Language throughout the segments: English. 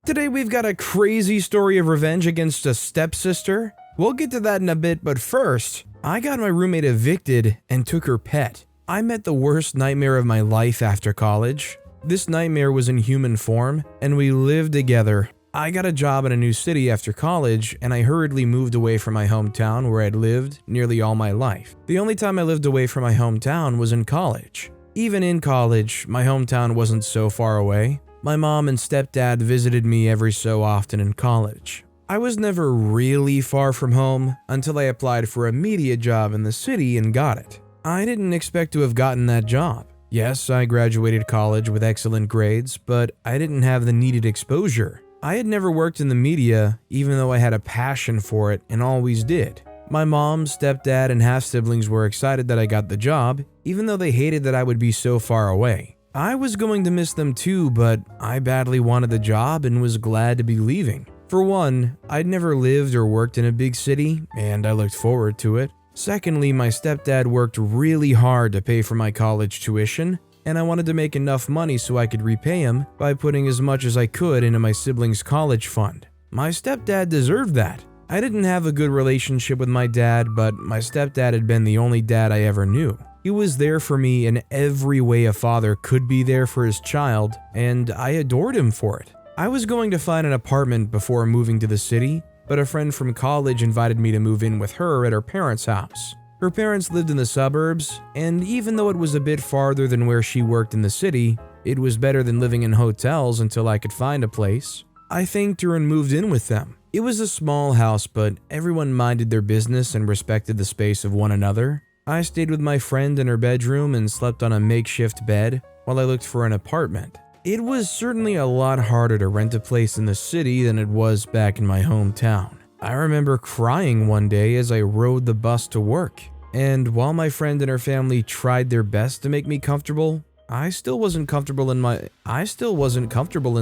Today we've got a crazy story of revenge against a stepsister. We'll get to that in a bit, but first, I got my roommate evicted and took her pet. I met the worst nightmare of my life after college. This nightmare was in human form, and we lived together. I got a job in a new city after college, and I hurriedly moved away from my hometown where I'd lived nearly all my life. The only time I lived away from my hometown was in college. Even in college, my hometown wasn't so far away. My mom and stepdad visited me every so often in college. I was never really far from home until I applied for a media job in the city and got it. I didn't expect to have gotten that job. Yes, I graduated college with excellent grades, but I didn't have the needed exposure. I had never worked in the media, even though I had a passion for it and always did. My mom, stepdad, and half-siblings were excited that I got the job, even though they hated that I would be so far away. I was going to miss them too, but I badly wanted the job and was glad to be leaving. For one, I'd never lived or worked in a big city, and I looked forward to it. Secondly, my stepdad worked really hard to pay for my college tuition, and I wanted to make enough money so I could repay him by putting as much as I could into my siblings' college fund. My stepdad deserved that. I didn't have a good relationship with my dad, but my stepdad had been the only dad I ever knew. He was there for me in every way a father could be there for his child, and I adored him for it. I was going to find an apartment before moving to the city, but a friend from college invited me to move in with her at her parents' house. Her parents lived in the suburbs, and even though it was a bit farther than where she worked in the city, it was better than living in hotels until I could find a place. I thanked her and moved in with them. It was a small house, but everyone minded their business and respected the space of one another. I stayed with my friend in her bedroom and slept on a makeshift bed while I looked for an apartment. It was certainly a lot harder to rent a place in the city than it was back in my hometown. I remember crying one day as I rode the bus to work, and while my friend and her family tried their best to make me comfortable, I still wasn't comfortable in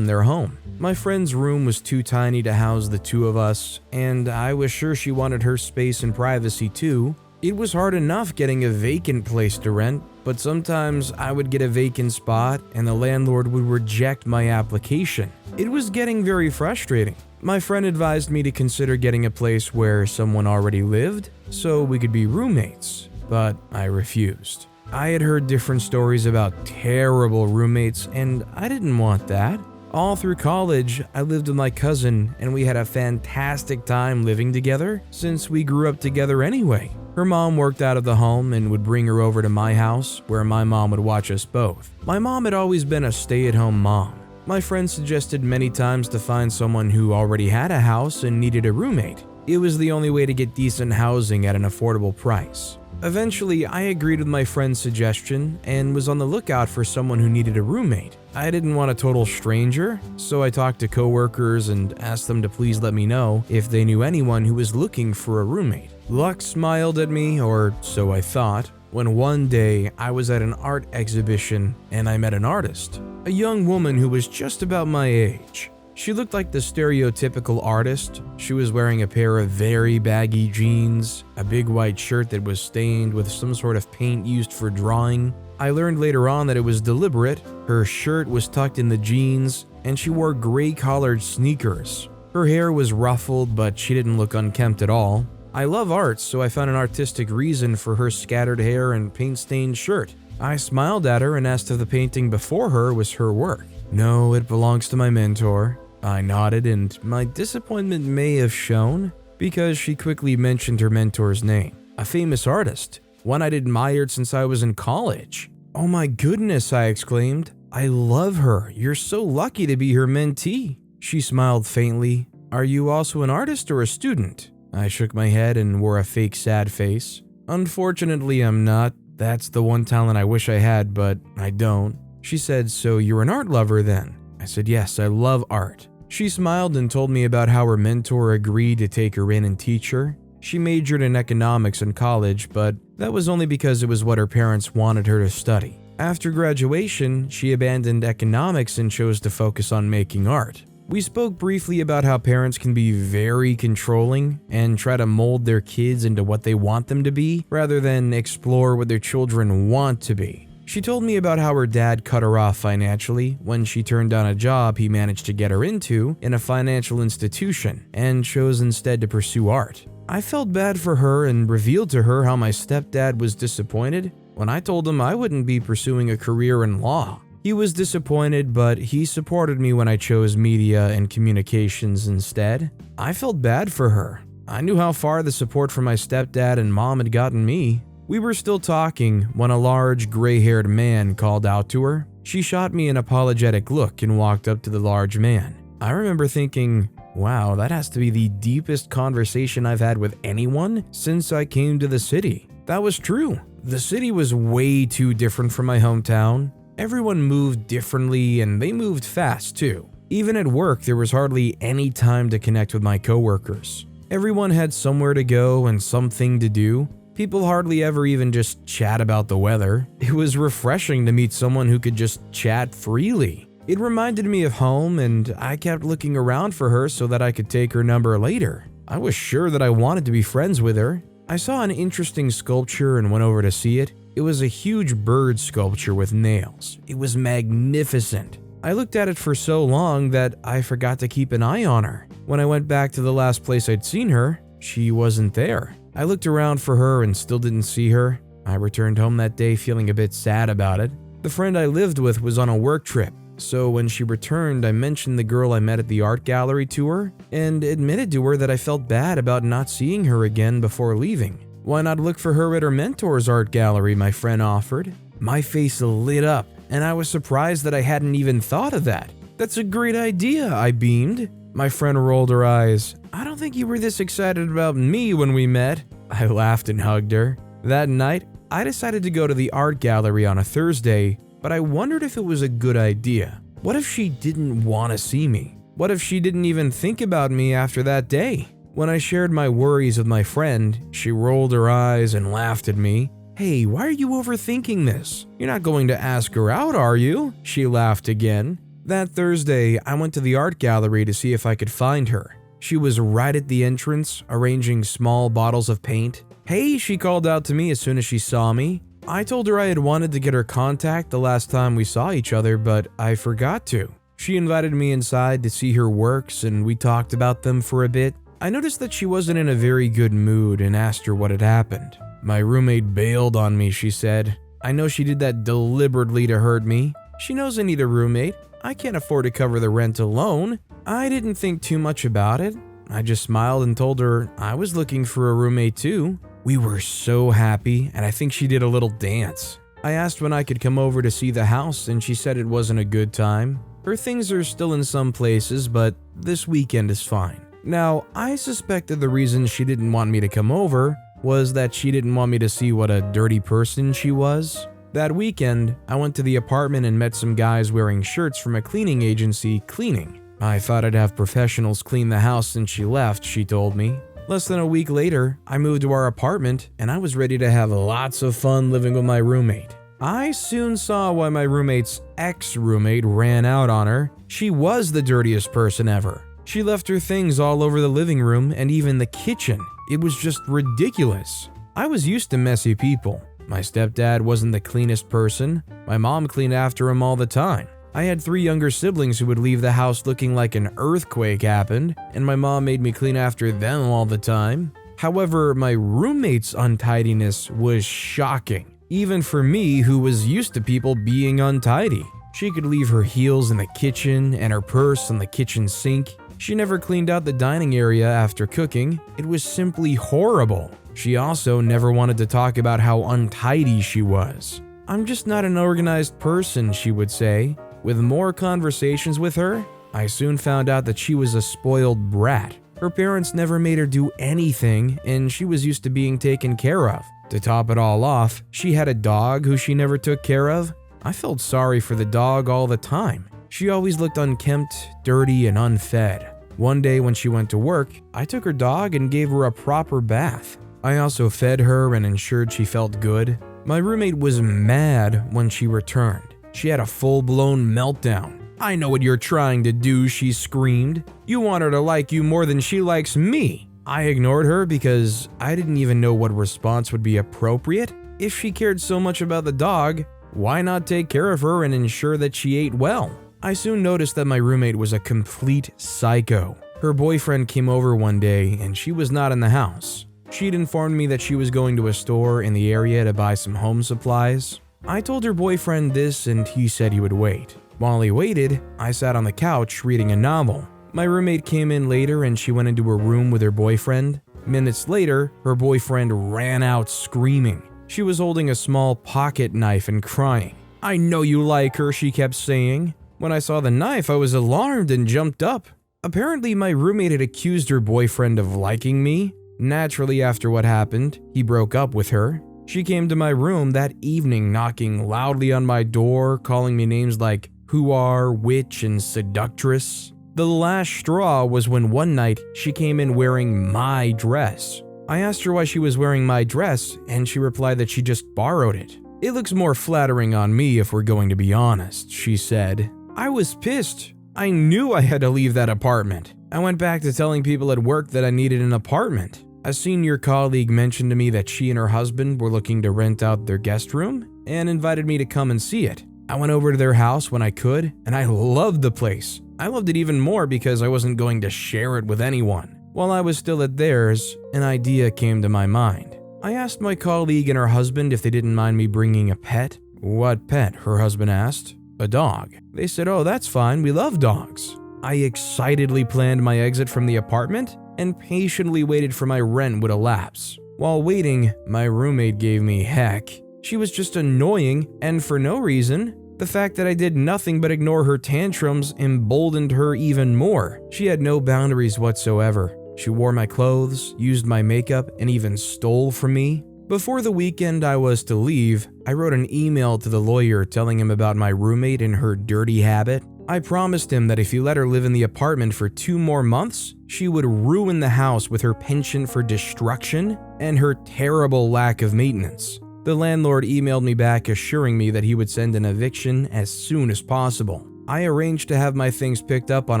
their home. My friend's room was too tiny to house the two of us, and I was sure she wanted her space and privacy too. It was hard enough getting a vacant place to rent, but sometimes I would get a vacant spot and the landlord would reject my application. It was getting very frustrating. My friend advised me to consider getting a place where someone already lived so we could be roommates, but I refused. I had heard different stories about terrible roommates and I didn't want that. All through college, I lived with my cousin and we had a fantastic time living together since we grew up together anyway. Her mom worked out of the home and would bring her over to my house where my mom would watch us both. My mom had always been a stay-at-home mom. My friend suggested many times to find someone who already had a house and needed a roommate. It was the only way to get decent housing at an affordable price. Eventually, I agreed with my friend's suggestion and was on the lookout for someone who needed a roommate. I didn't want a total stranger, so I talked to coworkers and asked them to please let me know if they knew anyone who was looking for a roommate. Luck smiled at me, or so I thought, when one day I was at an art exhibition and I met an artist, a young woman who was just about my age. She looked like the stereotypical artist. She was wearing a pair of very baggy jeans, a big white shirt that was stained with some sort of paint used for drawing. I learned later on that it was deliberate. Her shirt was tucked in the jeans, and she wore gray-collared sneakers. Her hair was ruffled, but she didn't look unkempt at all. I love art, so I found an artistic reason for her scattered hair and paint-stained shirt. I smiled at her and asked if the painting before her was her work. No, it belongs to my mentor. I nodded, and my disappointment may have shown because she quickly mentioned her mentor's name, a famous artist, one I'd admired since I was in college. "Oh my goodness," I exclaimed. "I love her. You're so lucky to be her mentee." She smiled faintly. "Are you also an artist or a student?" I shook my head and wore a fake sad face. "Unfortunately, I'm not. That's the one talent I wish I had, but I don't." She said, "So you're an art lover then?" I said, "Yes, I love art." She smiled and told me about how her mentor agreed to take her in and teach her. She majored in economics in college, but that was only because it was what her parents wanted her to study. After graduation, she abandoned economics and chose to focus on making art. We spoke briefly about how parents can be very controlling and try to mold their kids into what they want them to be, rather than explore what their children want to be. She told me about how her dad cut her off financially when she turned down a job he managed to get her into in a financial institution and chose instead to pursue art. I felt bad for her and revealed to her how my stepdad was disappointed when I told him I wouldn't be pursuing a career in law. He was disappointed, but he supported me when I chose media and communications instead. I felt bad for her. I knew how far the support from my stepdad and mom had gotten me. We were still talking when a large, gray-haired man called out to her. She shot me an apologetic look and walked up to the large man. I remember thinking, wow, that has to be the deepest conversation I've had with anyone since I came to the city. That was true. The city was way too different from my hometown. Everyone moved differently and they moved fast too. Even at work, there was hardly any time to connect with my coworkers. Everyone had somewhere to go and something to do. People hardly ever even just chat about the weather. It was refreshing to meet someone who could just chat freely. It reminded me of home, and I kept looking around for her so that I could take her number later. I was sure that I wanted to be friends with her. I saw an interesting sculpture and went over to see it. It was a huge bird sculpture with nails. It was magnificent. I looked at it for so long that I forgot to keep an eye on her. When I went back to the last place I'd seen her, she wasn't there. I looked around for her and still didn't see her. I returned home that day feeling a bit sad about it. The friend I lived with was on a work trip, so when she returned, I mentioned the girl I met at the art gallery to her and admitted to her that I felt bad about not seeing her again before leaving. Why not look for her at her mentor's art gallery, my friend offered. My face lit up, and I was surprised that I hadn't even thought of that. That's a great idea, I beamed. My friend rolled her eyes. I don't think you were this excited about me when we met. I laughed and hugged her. That night, I decided to go to the art gallery on a Thursday, but I wondered if it was a good idea. What if she didn't want to see me? What if she didn't even think about me after that day? When I shared my worries with my friend, she rolled her eyes and laughed at me. Hey, why are you overthinking this? You're not going to ask her out, are you? She laughed again. That Thursday, I went to the art gallery to see if I could find her. She was right at the entrance, arranging small bottles of paint. Hey, she called out to me as soon as she saw me. I told her I had wanted to get her contact the last time we saw each other, but I forgot to. She invited me inside to see her works, and we talked about them for a bit. I noticed that she wasn't in a very good mood and asked her what had happened. My roommate bailed on me, she said. I know she did that deliberately to hurt me. She knows I need a roommate. I can't afford to cover the rent alone. I didn't think too much about it. I just smiled and told her I was looking for a roommate too. We were so happy, and I think she did a little dance. I asked when I could come over to see the house, and she said it wasn't a good time. Her things are still in some places, but this weekend is fine. Now, I suspected the reason she didn't want me to come over was that she didn't want me to see what a dirty person she was. That weekend, I went to the apartment and met some guys wearing shirts from a cleaning agency cleaning. I thought I'd have professionals clean the house since she left, she told me. Less than a week later, I moved to our apartment and I was ready to have lots of fun living with my roommate. I soon saw why my roommate's ex-roommate ran out on her. She was the dirtiest person ever. She left her things all over the living room and even the kitchen. It was just ridiculous. I was used to messy people. My stepdad wasn't the cleanest person. My mom cleaned after him all the time. I had 3 younger siblings who would leave the house looking like an earthquake happened, and my mom made me clean after them all the time. However, my roommate's untidiness was shocking, even for me who was used to people being untidy. She could leave her heels in the kitchen and her purse on the kitchen sink. She never cleaned out the dining area after cooking. It was simply horrible. She also never wanted to talk about how untidy she was. I'm just not an organized person, she would say. With more conversations with her, I soon found out that she was a spoiled brat. Her parents never made her do anything, and she was used to being taken care of. To top it all off, she had a dog who she never took care of. I felt sorry for the dog all the time. She always looked unkempt, dirty, and unfed. One day when she went to work, I took her dog and gave her a proper bath. I also fed her and ensured she felt good. My roommate was mad when she returned. She had a full-blown meltdown. I know what you're trying to do, she screamed. You want her to like you more than she likes me. I ignored her because I didn't even know what response would be appropriate. If she cared so much about the dog, why not take care of her and ensure that she ate well? I soon noticed that my roommate was a complete psycho. Her boyfriend came over one day and she was not in the house. She'd informed me that she was going to a store in the area to buy some home supplies. I told her boyfriend this and he said he would wait. While he waited, I sat on the couch reading a novel. My roommate came in later and she went into her room with her boyfriend. Minutes later, her boyfriend ran out screaming. She was holding a small pocket knife and crying. "I know you like her," she kept saying. When I saw the knife, I was alarmed and jumped up. Apparently, my roommate had accused her boyfriend of liking me. Naturally, after what happened, he broke up with her. She came to my room that evening, knocking loudly on my door, calling me names like whore, witch, and seductress. The last straw was when one night she came in wearing my dress. I asked her why she was wearing my dress, and she replied that she just borrowed it. "It looks more flattering on me if we're going to be honest," she said. I was pissed. I knew I had to leave that apartment. I went back to telling people at work that I needed an apartment. A senior colleague mentioned to me that she and her husband were looking to rent out their guest room and invited me to come and see it. I went over to their house when I could, and I loved the place. I loved it even more because I wasn't going to share it with anyone. While I was still at theirs, an idea came to my mind. I asked my colleague and her husband if they didn't mind me bringing a pet. "What pet?" her husband asked. "A dog." They said, "Oh, that's fine, we love dogs." I excitedly planned my exit from the apartment and patiently waited for my rent would elapse. While waiting, my roommate gave me heck. She was just annoying, and for no reason. The fact that I did nothing but ignore her tantrums emboldened her even more. She had no boundaries whatsoever. She wore my clothes, used my makeup, and even stole from me. Before the weekend I was to leave, I wrote an email to the lawyer telling him about my roommate and her dirty habit. I promised him that if he let her live in the apartment for 2 more months, she would ruin the house with her penchant for destruction and her terrible lack of maintenance. The landlord emailed me back assuring me that he would send an eviction as soon as possible. I arranged to have my things picked up on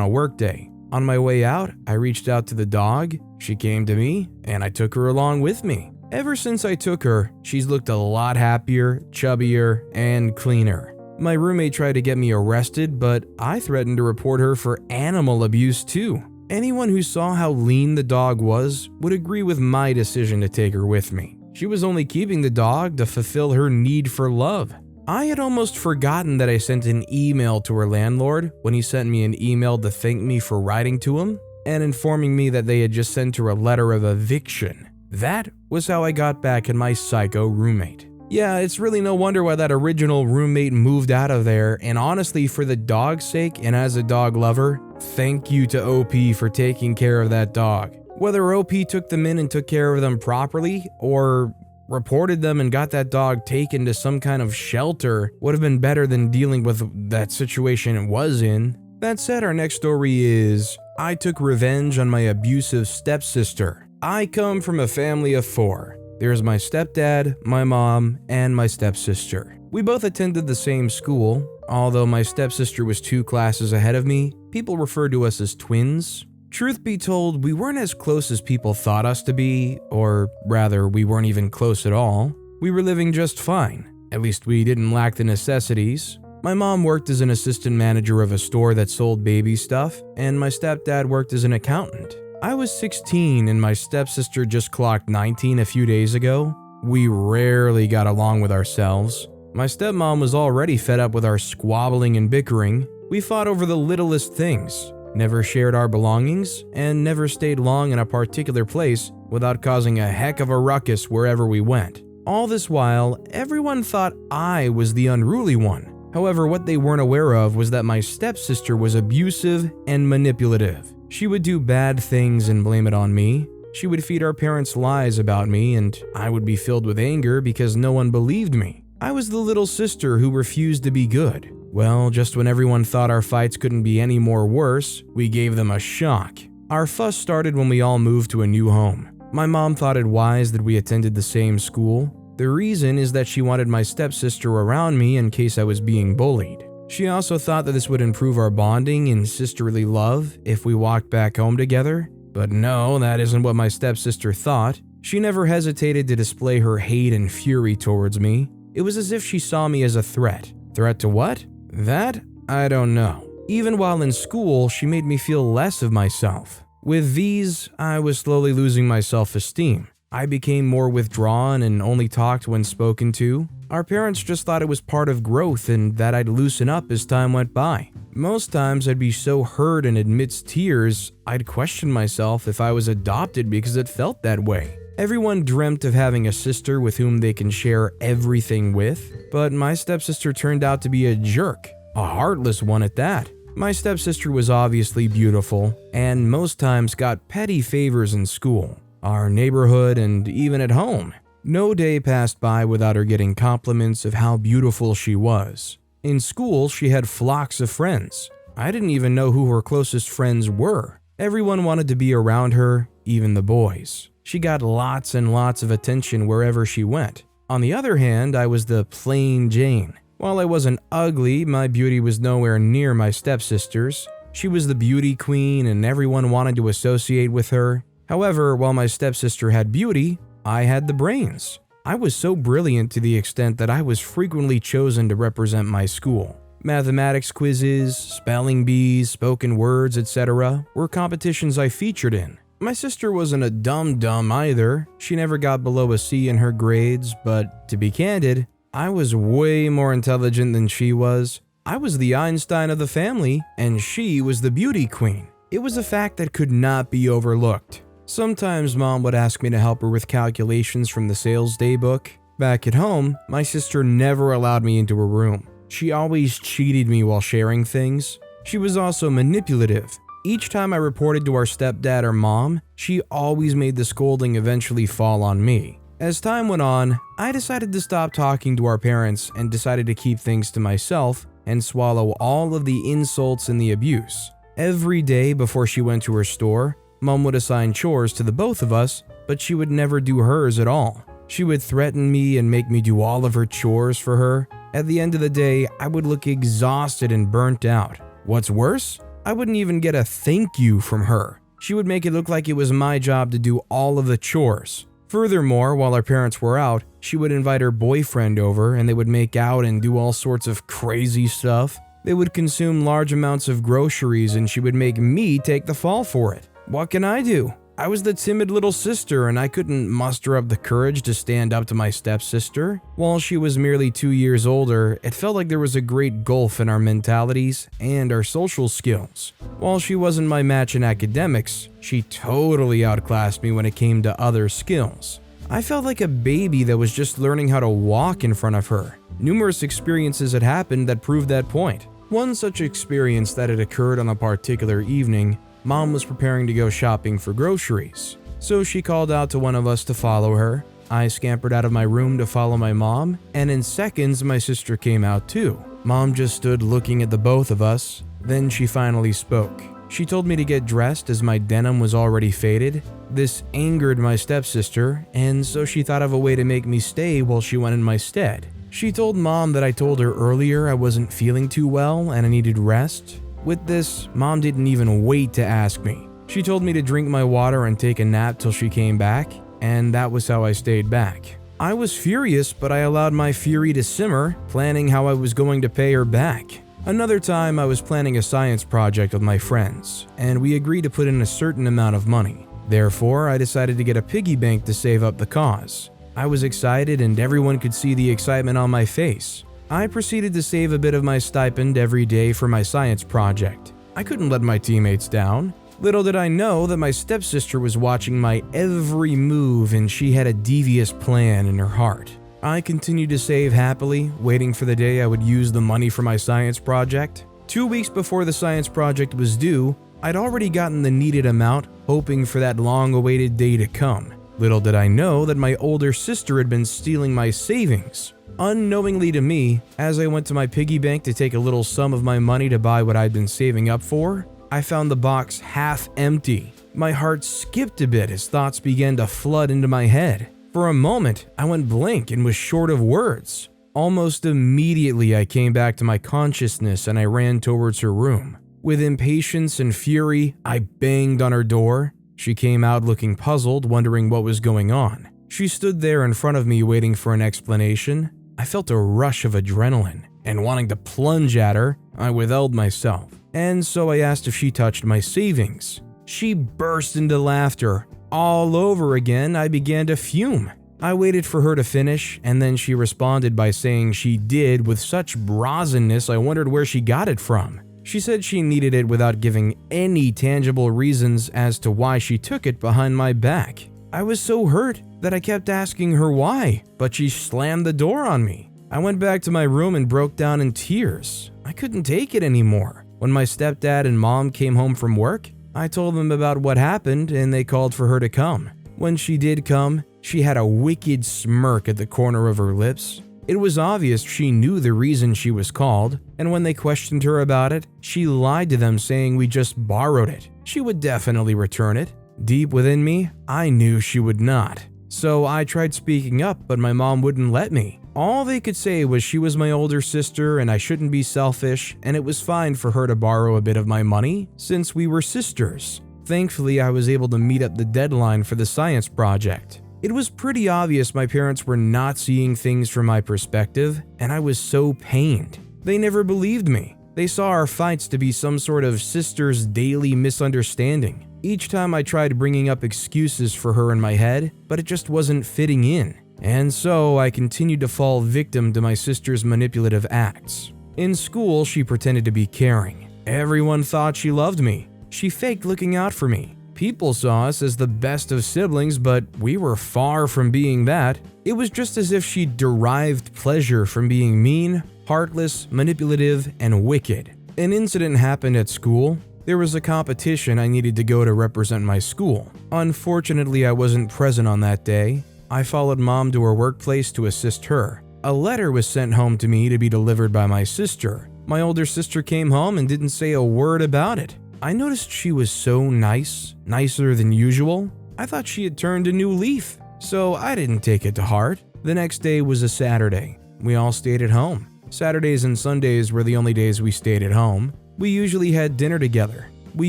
a workday. On my way out, I reached out to the dog, she came to me, and I took her along with me. Ever since I took her, she's looked a lot happier, chubbier, and cleaner. My roommate tried to get me arrested, but I threatened to report her for animal abuse too. Anyone who saw how lean the dog was would agree with my decision to take her with me. She was only keeping the dog to fulfill her need for love. I had almost forgotten that I sent an email to her landlord when he sent me an email to thank me for writing to him and informing me that they had just sent her a letter of eviction. That was how I got back at my psycho roommate. Yeah, it's really no wonder why that original roommate moved out of there, and honestly, for the dog's sake and as a dog lover, thank you to OP for taking care of that dog. Whether OP took them in and took care of them properly, or reported them and got that dog taken to some kind of shelter, would have been better than dealing with that situation it was in. That said, our next story is, I took revenge on my abusive stepsister. I come from a family of 4. There's my stepdad, my mom, and my stepsister. We both attended the same school. Although my stepsister was 2 classes ahead of me, people referred to us as twins. Truth be told, we weren't as close as people thought us to be, or rather, we weren't even close at all. We were living just fine. At least we didn't lack the necessities. My mom worked as an assistant manager of a store that sold baby stuff, and my stepdad worked as an accountant. I was 16 and my stepsister just clocked 19 a few days ago. We rarely got along with ourselves. My stepmom was already fed up with our squabbling and bickering. We fought over the littlest things, never shared our belongings, and never stayed long in a particular place without causing a heck of a ruckus wherever we went. All this while, everyone thought I was the unruly one. However, what they weren't aware of was that my stepsister was abusive and manipulative. She would do bad things and blame it on me. She would feed our parents lies about me, and I would be filled with anger because no one believed me. I was the little sister who refused to be good. Well, just when everyone thought our fights couldn't be any more worse, we gave them a shock. Our fuss started when we all moved to a new home. My mom thought it wise that we attended the same school. The reason is that she wanted my stepsister around me in case I was being bullied. She also thought that this would improve our bonding and sisterly love if we walked back home together. But no, that isn't what my stepsister thought. She never hesitated to display her hate and fury towards me. It was as if she saw me as a threat. Threat to what? That? I don't know. Even while in school, she made me feel less of myself. With these, I was slowly losing my self-esteem. I became more withdrawn and only talked when spoken to. Our parents just thought it was part of growth and that I'd loosen up as time went by. Most times I'd be so hurt and amidst tears, I'd question myself if I was adopted because it felt that way. Everyone dreamt of having a sister with whom they can share everything with, but my stepsister turned out to be a jerk, a heartless one at that. My stepsister was obviously beautiful and most times got petty favors in school, our neighborhood, and even at home. No day passed by without her getting compliments of how beautiful she was. In school, she had flocks of friends. I didn't even know who her closest friends were. Everyone wanted to be around her, even the boys. She got lots and lots of attention wherever she went. On the other hand, I was the plain Jane. While I wasn't ugly, my beauty was nowhere near my stepsister's. She was the beauty queen and everyone wanted to associate with her. However, while my stepsister had beauty, I had the brains. I was so brilliant to the extent that I was frequently chosen to represent my school. Mathematics quizzes, spelling bees, spoken words, etc. were competitions I featured in. My sister wasn't a dum-dum either. She never got below a C in her grades, but to be candid, I was way more intelligent than she was. I was the Einstein of the family, and she was the beauty queen. It was a fact that could not be overlooked. Sometimes mom would ask me to help her with calculations from the sales day book. Back at home, my sister never allowed me into her room. She always cheated me while sharing things. She was also manipulative. Each time I reported to our stepdad or mom, she always made the scolding eventually fall on me. As time went on, I decided to stop talking to our parents and decided to keep things to myself and swallow all of the insults and the abuse. Every day before she went to her store, Mom would assign chores to the both of us, but she would never do hers at all. She would threaten me and make me do all of her chores for her. At the end of the day, I would look exhausted and burnt out. What's worse? I wouldn't even get a thank you from her. She would make it look like it was my job to do all of the chores. Furthermore, while our parents were out, she would invite her boyfriend over and they would make out and do all sorts of crazy stuff. They would consume large amounts of groceries and she would make me take the fall for it. What can I do? I was the timid little sister and I couldn't muster up the courage to stand up to my stepsister. While she was merely 2 years older, it felt like there was a great gulf in our mentalities and our social skills. While she wasn't my match in academics, she totally outclassed me when it came to other skills. I felt like a baby that was just learning how to walk in front of her. Numerous experiences had happened that proved that point. One such experience that had occurred on a particular evening, Mom was preparing to go shopping for groceries, so she called out to one of us to follow her. I scampered out of my room to follow my mom, and in seconds my sister came out too. Mom just stood looking at the both of us, then she finally spoke. She told me to get dressed as my denim was already faded. This angered my stepsister, and so she thought of a way to make me stay while she went in my stead. She told Mom that I told her earlier I wasn't feeling too well and I needed rest. With this, Mom didn't even wait to ask me. She told me to drink my water and take a nap till she came back, and that was how I stayed back. I was furious, but I allowed my fury to simmer, planning how I was going to pay her back. Another time, I was planning a science project with my friends, and we agreed to put in a certain amount of money. Therefore, I decided to get a piggy bank to save up the cause. I was excited and everyone could see the excitement on my face. I proceeded to save a bit of my stipend every day for my science project. I couldn't let my teammates down. Little did I know that my stepsister was watching my every move and she had a devious plan in her heart. I continued to save happily, waiting for the day I would use the money for my science project. 2 weeks before the science project was due, I'd already gotten the needed amount, hoping for that long-awaited day to come. Little did I know that my older sister had been stealing my savings. Unknowingly to me, as I went to my piggy bank to take a little sum of my money to buy what I'd been saving up for, I found the box half empty. My heart skipped a bit as thoughts began to flood into my head. For a moment, I went blank and was short of words. Almost immediately, I came back to my consciousness and I ran towards her room. With impatience and fury, I banged on her door. She came out looking puzzled, wondering what was going on. She stood there in front of me waiting for an explanation. I felt a rush of adrenaline, and wanting to plunge at her, I withheld myself. And so I asked if she touched my savings. She burst into laughter. All over again, I began to fume. I waited for her to finish, and then she responded by saying she did with such brazenness I wondered where she got it from. She said she needed it without giving any tangible reasons as to why she took it behind my back. I was so hurt that I kept asking her why, but she slammed the door on me. I went back to my room and broke down in tears. I couldn't take it anymore. When my stepdad and mom came home from work, I told them about what happened and they called for her to come. When she did come, she had a wicked smirk at the corner of her lips. It was obvious she knew the reason she was called, and when they questioned her about it, she lied to them saying we just borrowed it. She would definitely return it. Deep within me, I knew she would not. So I tried speaking up, but my mom wouldn't let me. All they could say was she was my older sister and I shouldn't be selfish, and it was fine for her to borrow a bit of my money since we were sisters. Thankfully, I was able to meet up the deadline for the science project. It was pretty obvious my parents were not seeing things from my perspective, and I was so pained. They never believed me. They saw our fights to be some sort of sister's daily misunderstanding. Each time I tried bringing up excuses for her in my head, but it just wasn't fitting in. And so I continued to fall victim to my sister's manipulative acts. In school, she pretended to be caring. Everyone thought she loved me. She faked looking out for me. People saw us as the best of siblings, but we were far from being that. It was just as if she derived pleasure from being mean, heartless, manipulative, and wicked. An incident happened at school. There was a competition I needed to go to represent my school. Unfortunately, I wasn't present on that day. I followed mom to her workplace to assist her. A letter was sent home to me to be delivered by my sister. My older sister came home and didn't say a word about it. I noticed she was so nice, nicer than usual. I thought she had turned a new leaf, so I didn't take it to heart. The next day was a Saturday. We all stayed at home. Saturdays and Sundays were the only days we stayed at home. We usually had dinner together. We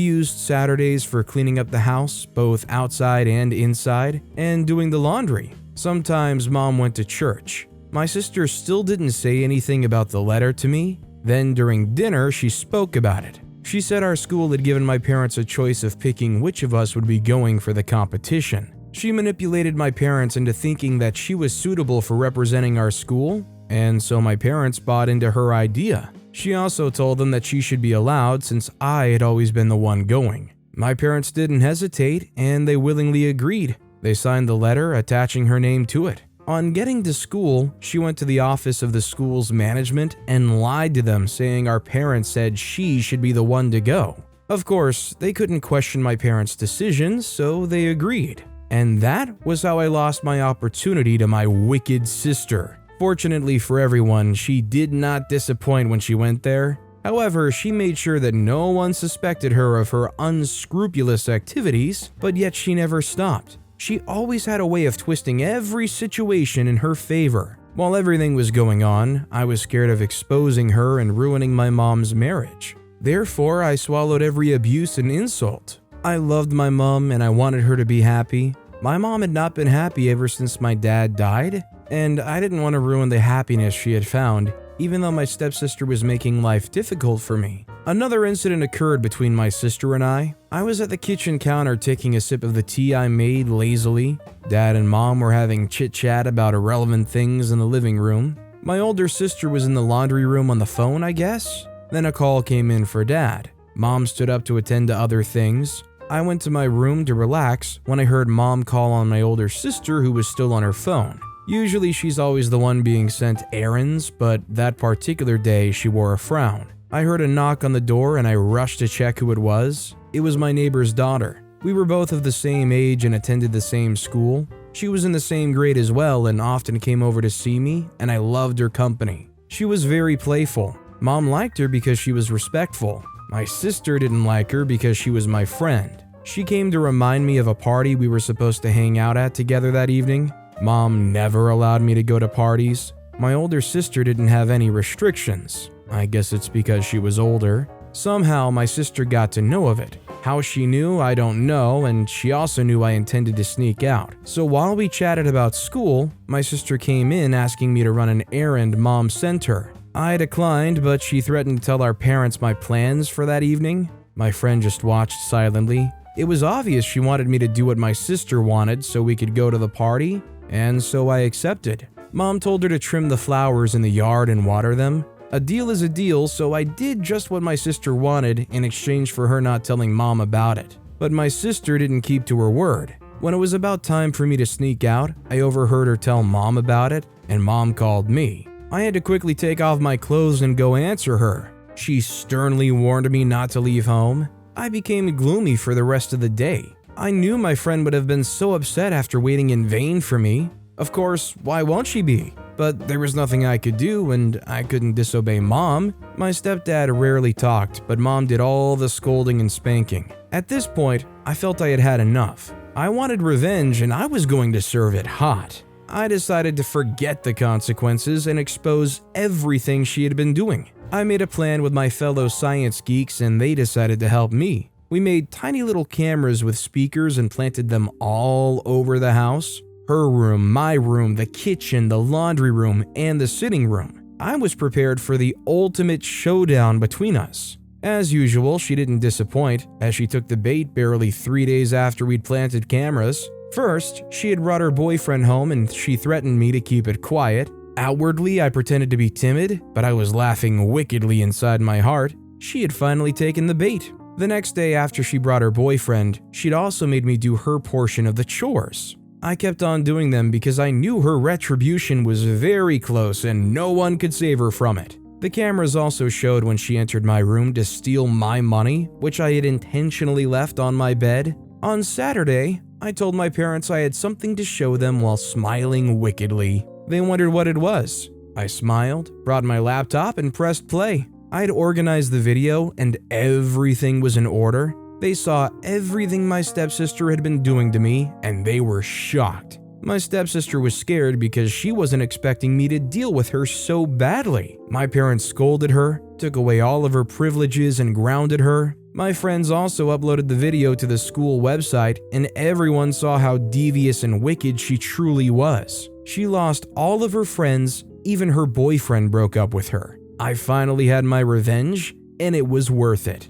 used Saturdays for cleaning up the house, both outside and inside, and doing the laundry. Sometimes mom went to church. My sister still didn't say anything about the letter to me. Then during dinner, she spoke about it. She said our school had given my parents a choice of picking which of us would be going for the competition. She manipulated my parents into thinking that she was suitable for representing our school, and so my parents bought into her idea. She also told them that she should be allowed since I had always been the one going. My parents didn't hesitate, and they willingly agreed. They signed the letter, attaching her name to it. On getting to school, she went to the office of the school's management and lied to them, saying our parents said she should be the one to go. Of course, they couldn't question my parents' decisions, so they agreed. And that was how I lost my opportunity to my wicked sister. Fortunately for everyone, she did not disappoint when she went there. However, she made sure that no one suspected her of her unscrupulous activities, but yet she never stopped. She always had a way of twisting every situation in her favor. While everything was going on, I was scared of exposing her and ruining my mom's marriage. Therefore, I swallowed every abuse and insult. I loved my mom and I wanted her to be happy. My mom had not been happy ever since my dad died, and I didn't want to ruin the happiness she had found, even though my stepsister was making life difficult for me. Another incident occurred between my sister and I. I was at the kitchen counter taking a sip of the tea I made lazily. Dad and mom were having chit-chat about irrelevant things in the living room. My older sister was in the laundry room on the phone, I guess. Then a call came in for Dad. Mom stood up to attend to other things. I went to my room to relax when I heard Mom call on my older sister, who was still on her phone. Usually she's always the one being sent errands, but that particular day she wore a frown. I heard a knock on the door and I rushed to check who it was. It was my neighbor's daughter. We were both of the same age and attended the same school. She was in the same grade as well and often came over to see me, and I loved her company. She was very playful. Mom liked her because she was respectful. My sister didn't like her because she was my friend. She came to remind me of a party we were supposed to hang out at together that evening. Mom never allowed me to go to parties. My older sister didn't have any restrictions. I guess it's because she was older. Somehow, my sister got to know of it. How she knew, I don't know, and she also knew I intended to sneak out. So while we chatted about school, my sister came in asking me to run an errand Mom sent her. I declined, but she threatened to tell our parents my plans for that evening. My friend just watched silently. It was obvious she wanted me to do what my sister wanted so we could go to the party, and so I accepted. Mom told her to trim the flowers in the yard and water them. A deal is a deal, so I did just what my sister wanted in exchange for her not telling Mom about it. But my sister didn't keep to her word. When it was about time for me to sneak out, I overheard her tell Mom about it, and Mom called me. I had to quickly take off my clothes and go answer her. She sternly warned me not to leave home. I became gloomy for the rest of the day. I knew my friend would have been so upset after waiting in vain for me. Of course, why won't she be? But there was nothing I could do, and I couldn't disobey Mom. My stepdad rarely talked, but Mom did all the scolding and spanking. At this point, I felt I had had enough. I wanted revenge, and I was going to serve it hot. I decided to forget the consequences and expose everything she had been doing. I made a plan with my fellow science geeks, and they decided to help me. We made tiny little cameras with speakers and planted them all over the house. Her room, my room, the kitchen, the laundry room, and the sitting room. I was prepared for the ultimate showdown between us. As usual, she didn't disappoint, as she took the bait barely 3 days after we'd planted cameras. First, she had brought her boyfriend home and she threatened me to keep it quiet. Outwardly, I pretended to be timid, but I was laughing wickedly inside my heart. She had finally taken the bait. The next day after she brought her boyfriend, she'd also made me do her portion of the chores. I kept on doing them because I knew her retribution was very close and no one could save her from it. The cameras also showed when she entered my room to steal my money, which I had intentionally left on my bed. On Saturday, I told my parents I had something to show them while smiling wickedly. They wondered what it was. I smiled, brought my laptop, and pressed play. I had organized the video and everything was in order. They saw everything my stepsister had been doing to me, and they were shocked. My stepsister was scared because she wasn't expecting me to deal with her so badly. My parents scolded her, took away all of her privileges, and grounded her. My friends also uploaded the video to the school website, and everyone saw how devious and wicked she truly was. She lost all of her friends, even her boyfriend broke up with her. I finally had my revenge, and it was worth it.